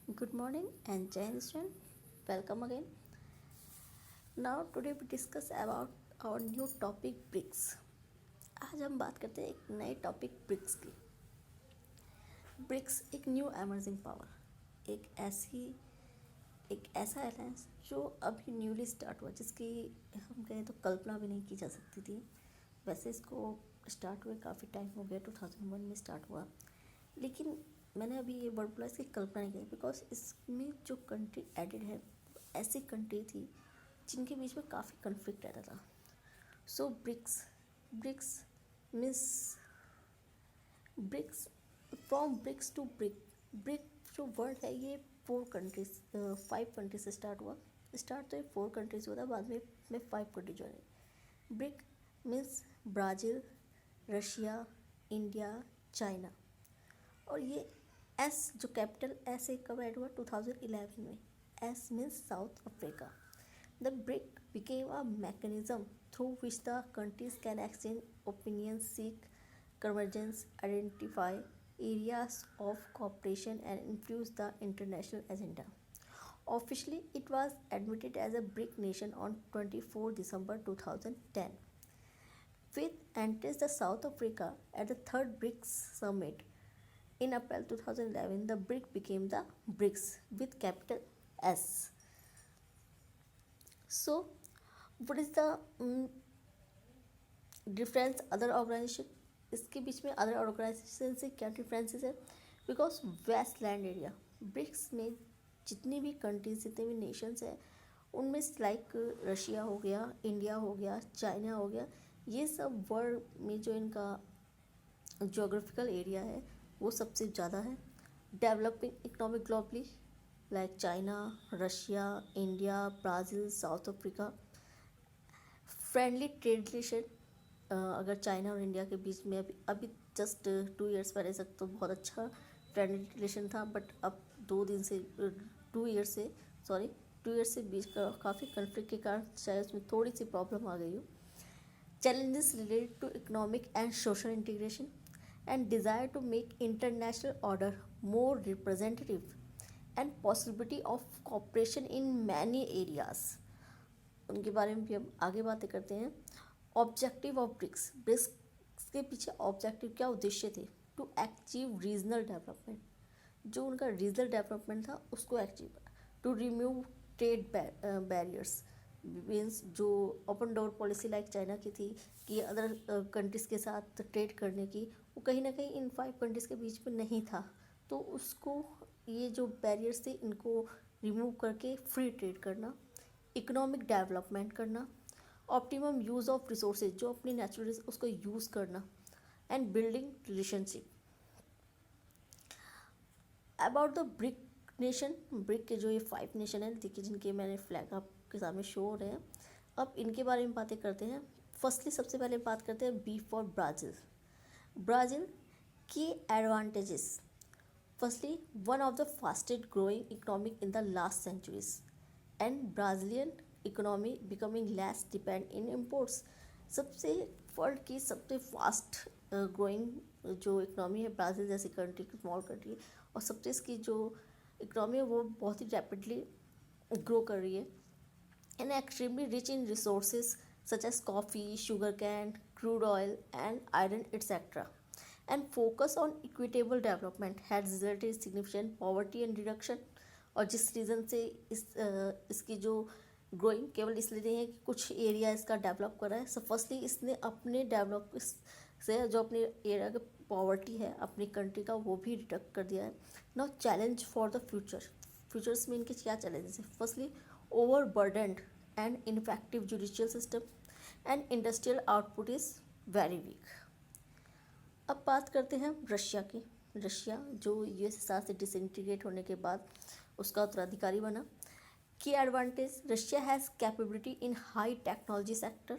Good morning and Jai Hind student. Welcome again. Now today we discuss about our new topic BRICS. आज हम बात करते हैं एक नए टॉपिक ब्रिक्स की। ब्रिक्स एक न्यू एमर्जिंग पावर, एक ऐसा अलायंस जो अभी न्यूली स्टार्ट हुआ, जिसकी हम कहें तो कल्पना भी नहीं की जा सकती थी। वैसे इसको स्टार्ट हुए काफ़ी टाइम हो गया, 2001 में स्टार्ट हुआ, लेकिन मैंने अभी ये वर्ड बोला, इसकी कल्पना नहीं की बिकॉज इसमें जो कंट्री एडेड है ऐसी कंट्री थी जिनके बीच में काफ़ी कन्फ्लिक्ट रहता था। So BRICS BRICS means BRICS from bricks to brick जो वर्ड है ये 5 कंट्रीज से स्टार्ट हुआ। स्टार्ट तो ये 4 कंट्रीज हुआ था, बाद में 5 कंट्रीज जो है। Brick means Brazil, Russia, India, China. और ये एस जो कैपिटल एस एक कब ऐड हुआ 2011 में। S means south Africa. The brick became a mechanism through which the countries can exchange opinion, seek convergence, identify areas of cooperation and influence the international agenda. Officially, it was admitted as a BRIC nation on 24 December 2010. With enters the South Africa at the third BRICS summit in April 2011, the BRIC became the BRICS with capital S. So, what is the difference other organization? इसके बीच में other organisation से क्या differences है? Because waste land area BRICS में जितनी भी countries, जितने भी नेशंस हैं, उनमें लाइक रशिया हो गया, इंडिया हो गया, चाइना हो गया, ये सब वर्ल्ड में जो इनका जोग्राफिकल एरिया है वो सबसे ज़्यादा है। Developing economic globally like China, Russia, India, Brazil, south Africa. Friendly trade relation, अगर चाइना और इंडिया के बीच में अभी जस्ट 2 ईयर्स पहले तक तो बहुत अच्छा फ्रेंडली रिलेशन था, बट अब 2 ईयर्स से बीच का काफ़ी कन्फ्लिक्ट के कारण शायद उसमें थोड़ी सी प्रॉब्लम आ गई हो। Challenges related to economic and social integration and desire to make international order more representative and possibility of cooperation in many areas, उनके बारे में भी हम आगे बातें करते हैं। ऑब्जेक्टिव ऑफ ब्रिक्स के पीछे ऑब्जेक्टिव क्या उद्देश्य थे? टू अचीव रीजनल डेवलपमेंट, जो उनका रीजनल डेवलपमेंट था उसको achieve. To remove trade barriers means जो open door policy like China की थी कि अदर कंट्रीज़ के साथ ट्रेड करने की, वो कहीं ना कहीं इन 5 कंट्रीज़ के बीच में नहीं था, तो उसको ये जो बैरियर्स थे इनको रिमूव करके फ्री ट्रेड करना। इकोनॉमिक डेवलपमेंट करना, ऑप्टिमम यूज़ ऑफ रिसोर्सेज, जो अपनी नेचुरल उसको यूज़ करना, and building relationship. About the brick nation, brick के जो ये 5 नेशन हैं, देखिए जिनके मैंने फ्लैग आपके सामने शो हो रहे हैं, अब इनके बारे में बातें करते हैं। फर्स्टली सबसे पहले बात करते हैं बी फॉर ब्राज़ील। ब्राज़ील की advantages, firstly one of the fastest growing economic in the last centuries and Brazilian economy becoming less depend in imports. सबसे वर्ल्ड की सबसे फास्ट ग्रोइंग जो इकोनॉमी है ब्राज़ील जैसी कंट्री की, स्मॉल कंट्री, और सबसे इसकी जो इकोनॉमी है वो बहुत ही रैपिडली ग्रो कर रही है। And extremely rich in resources such as coffee, sugar cane, crude oil and iron etcetera, and focus on equitable development has resulted significant poverty and reduction. और जिस रीज़न से इसकी जो ग्रोइंग केवल इसलिए नहीं है कि कुछ एरिया इसका डेवलप कर रहा है, सो फर्स्टली इसने अपने डेवलप से जो अपने एरिया का पॉवर्टी है अपनी कंट्री का वो भी रिडक्ट कर दिया है। Now challenge for the futures में इनके क्या चैलेंजेस है? Firstly over burdened and ineffective judicial system and industrial output is very weak. अब बात करते हैं रशिया की। रशिया जो यूएसएसआर से डिसइंटीग्रेट होने के बाद उसका उत्तराधिकारी बना। Key advantage, Russia has capability in high technology sector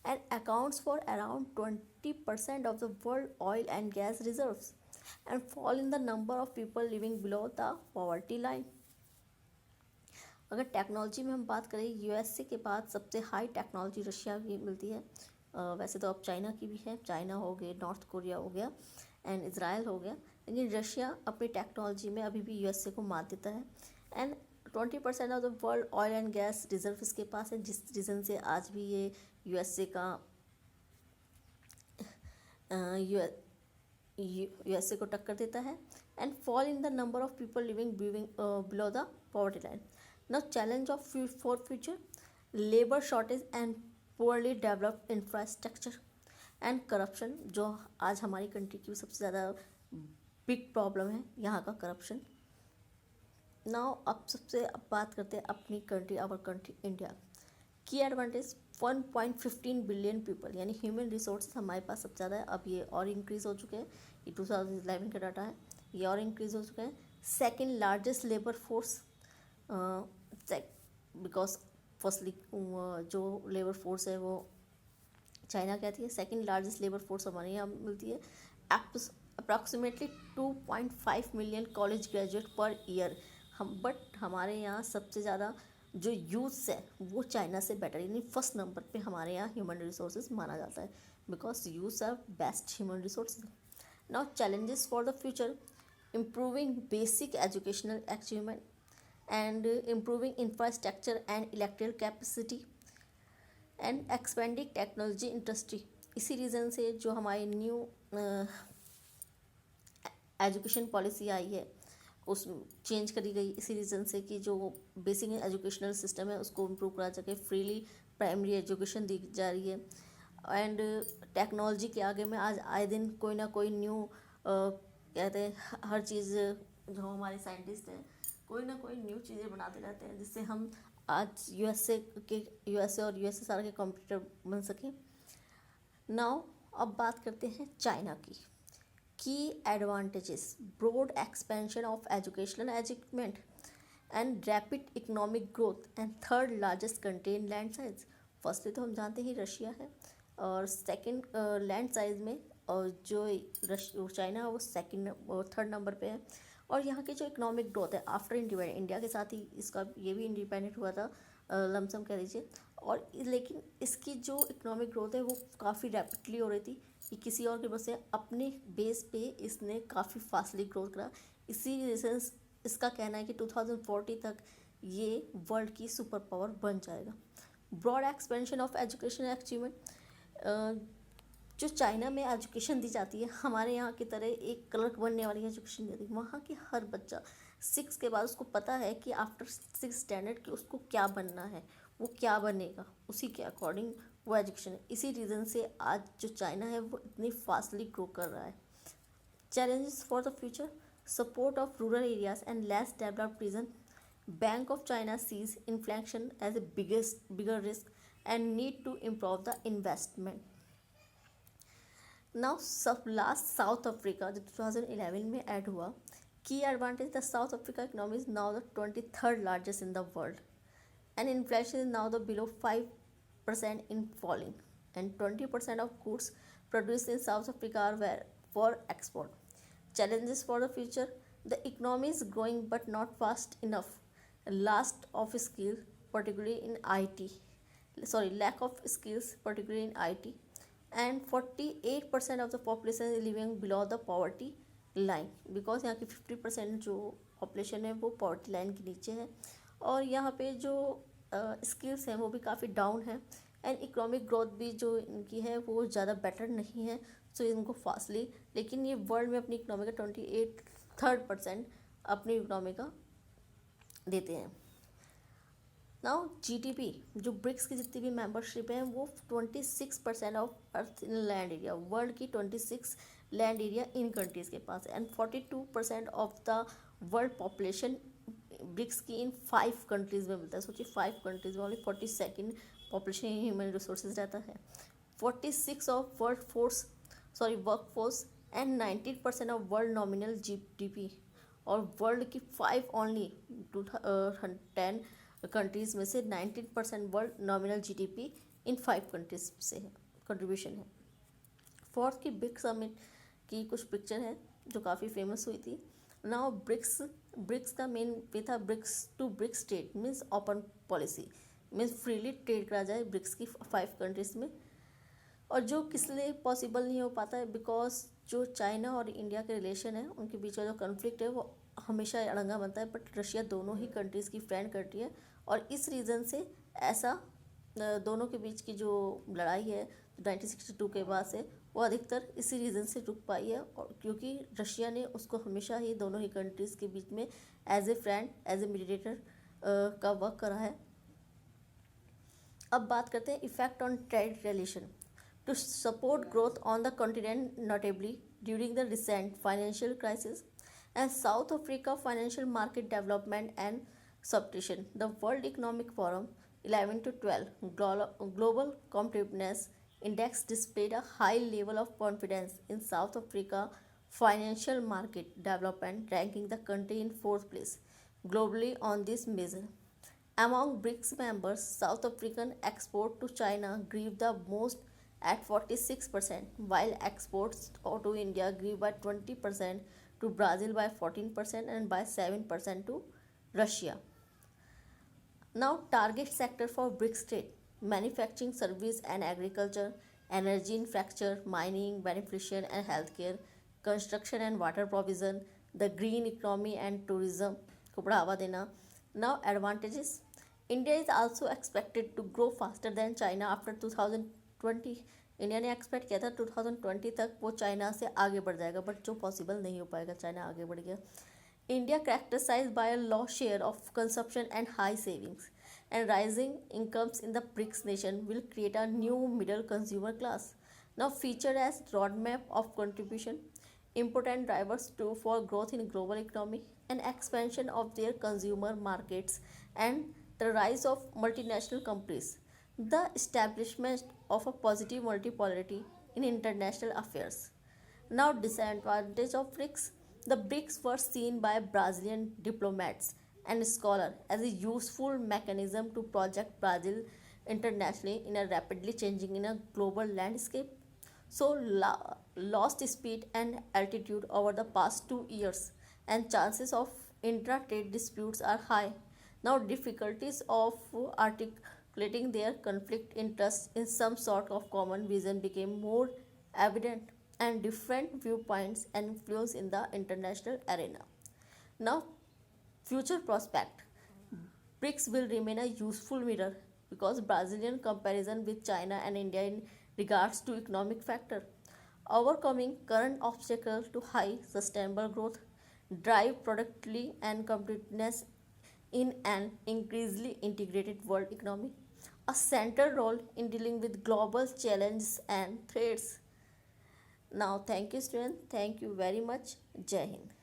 and accounts for around 20% of the world oil and gas reserves and fall in the number of people living below the poverty line. अगर technology में हम बात करें, USA के बाद सबसे high technology Russia की मिलती है। वैसे तो अब चाइना की भी है, चाइना हो गया, नॉर्थ कोरिया हो गया एंड इज़राइल हो गया, लेकिन रशिया अपनी टेक्नोलॉजी में अभी भी यूएसए को मात देता है। And 20% of the world oil and gas reserve इसके पास है, जिस रीज़न से आज भी ये यूएसए का यूएसए को टक्कर देता है। And fall in the number of people living below the poverty line. Now challenge of for future, labour shortage and poorly developed infrastructure and corruption, जो आज हमारी कंट्री की सबसे ज़्यादा बिग प्रॉब्लम है, यहाँ का करप्शन। नाउ अब बात करते हैं अपनी कंट्री, आवर कंट्री इंडिया। की एडवांटेज 1.15 बिलियन पीपल, यानी ह्यूमन रिसोर्स हमारे पास सबसे ज़्यादा है। अब ये और इंक्रीज़ हो चुके हैं, ये 2011 का डाटा है, ये और इंक्रीज़ हो चुके हैं। Second largest labour force, because firstly जो लेबर फोर्स है वो चाइना कहती है। सेकेंड लार्जेस्ट लेबर फोर्स हमारे यहाँ मिलती है। Approximately 2.5 million college graduate per year. But हमारे यहाँ सबसे ज़्यादा जो यूथ्स है वो चाइना से बेटर, यानी फर्स्ट नंबर पे हमारे यहाँ ह्यूमन रिसोर्सेज माना जाता है, because youths are best human resources. Now challenges for the future, improving basic educational achievement and improving infrastructure and electrical capacity and expending technology industry. इसी reason से जो हमारी न्यू एजुकेशन पॉलिसी आई है उस change करी गई, इसी रीज़न से कि जो बेसिक एजुकेशनल सिस्टम है उसको इम्प्रूव करा सके, फ्रीली प्राइमरी एजुकेशन दी जा रही है। एंड टेक्नोलॉजी के आगे में आज आए दिन कोई ना कोई न्यू कहते हैं, हर चीज़ जो हमारे साइंटिस्ट हैं कोई ना कोई न्यू चीज़ें बनाते रहते हैं, जिससे हम आज यूएसए और यूएसएसआर के कंप्यूटर बन सकें। नाउ अब बात करते हैं चाइना की। Key advantages, broad expansion of educational achievement and rapid economic growth and third largest country in land size। Firstly तो हम जानते ही रशिया है, और सेकंड लैंड साइज में और जो चाइना है वो सेकंड और थर्ड नंबर पे है। और यहाँ की जो इकोनॉमिक ग्रोथ है आफ्टर इंडिपेंडेंस, इंडिया के साथ ही इसका ये भी इंडिपेंडेंट हुआ था लमसम कह लीजिए, और लेकिन इसकी जो इकोनॉमिक ग्रोथ है वो काफ़ी रैपिडली हो रही थी कि किसी और के बस से अपने बेस पे इसने काफ़ी फास्टली ग्रोथ करा। इसी रीज़न इसका कहना है कि 2040 तक ये वर्ल्ड की सुपर पावर बन जाएगा। Broad expansion of education achievement, जो चाइना में एजुकेशन दी जाती है हमारे यहाँ की तरह एक क्लर्क बनने वाली एजुकेशन दी जाती है। वहाँ की हर बच्चा 6 के बाद उसको पता है कि आफ्टर 6 स्टैंडर्ड कि उसको क्या बनना है, वो क्या बनेगा, उसी के अकॉर्डिंग वो एजुकेशन है। इसी रीज़न से आज जो चाइना है वो इतनी फास्टली ग्रो कर रहा है। Challenges for the future, support of rural areas and less developed region, bank of China sees inflation as a bigger risk and need to improve the investment. Now सब last South Africa जो 2011 में add हुआ। Key advantage, the South Africa economy is now the 23rd largest in the world and inflation is now the below 5% in falling, and 20% of goods produced in South Africa are for export. Challenges for the future, the economy is growing but not fast enough. Lack of skills, particularly in IT, and 48% of the population is living below the poverty line, because यहाँ की 50% जो population है वो poverty line के नीचे है, और यहाँ पे जो स्किल्स हैं वो भी काफ़ी डाउन है। एंड इकोनॉमिक ग्रोथ भी जो इनकी है वो ज़्यादा बेटर नहीं है, सो इनको फास्टली, लेकिन ये वर्ल्ड में अपनी इकोनॉमी का 28% अपनी इकोनॉमी का देते हैं। नाउ जीडीपी, जो ब्रिक्स की जितनी भी मेंबरशिप है वो 26% of earth in land area, world की 26 लैंड एरिया इन कंट्रीज़ के पास है। And 42% of the world population BRICS की इन 5 कंट्रीज़ में मिलता है। सोचिए 5 कंट्रीज़ में only 42nd population human resources रहता है। 46 of work force and 19% of world nominal GDP, और वर्ल्ड की 5 ओनली 10 कंट्रीज़ में से 19% world nominal GDP in 5 countries से है, कंट्रीब्यूशन है। फोर्थ की ब्रिक्स समिट की कुछ पिक्चर है जो काफ़ी फेमस हुई थी। नाउ ब्रिक्स का मेन पे था BRICS to BRICS trade means open policy, means freely trade करा जाए ब्रिक्स की 5 कंट्रीज़ में। और जो किस लिए पॉसिबल नहीं हो पाता है, बिकॉज जो चाइना और इंडिया के रिलेशन है उनके बीच का जो कन्फ्लिक्ट है वो हमेशा अड़ंगा बनता है, बट रशिया दोनों ही कंट्रीज़ की फ्रेंड कंट्री है, और इस रीज़न से ऐसा दोनों के बीच की जो लड़ाई है 1962 के बाद से वो अधिकतर इसी रीज़न से रुक पाई है, और क्योंकि रशिया ने उसको हमेशा ही दोनों ही कंट्रीज़ के बीच में as a friend, as a mediator का वर्क करा है। अब बात करते हैं effect on trade relation to support growth on the continent, notably during the recent financial crisis and South Africa financial market development and substitution. The World Economic Forum 11 to 12 Global Competitiveness Index displayed a high level of confidence in South Africa financial market development, ranking the country in fourth place globally on this measure. Among BRICS members, South African export to China grew the most at 46%, while exports to India grew by 20%, to Brazil by 14%, and by 7% to Russia. Now, target sector for BRICS trade: manufacturing, service and agriculture, energy infrastructure, mining, beneficiation and healthcare, construction and water provision, the green economy and tourism को बढ़ावा देना. Now, advantages: India is also expected to grow faster than China after 2020. India ने expect किया था 2020 तक वो China से आगे बढ़ जाएगा, बट जो पॉसिबल नहीं हो पाएगा, चाइना आगे बढ़ गया. India characterize by a low share of consumption and high savings and rising incomes in the BRICS nation will create a new middle consumer class. Now feature as road map of contribution, important drivers too for growth in global economy, and expansion of their consumer markets, and the rise of multinational companies, the establishment of a positive multipolarity in international affairs. Now, disadvantage of BRICS: the BRICS were seen by Brazilian diplomats and scholars as a useful mechanism to project Brazil internationally in a rapidly changing in a global landscape. So lost speed and altitude over the past 2 years, and chances of intra-trade disputes are high. Now, difficulties of articulating their conflict interests in some sort of common vision became more evident, and different viewpoints and influence in the international arena. Now, future prospect: BRICS will remain a useful mirror because Brazilian comparison with China and India in regards to economic factor, overcoming current obstacles to high sustainable growth, drive productivity and competitiveness in an increasingly integrated world economy, a central role in dealing with global challenges and threats. Now, thank you, students. Thank you very much. Jai Hind.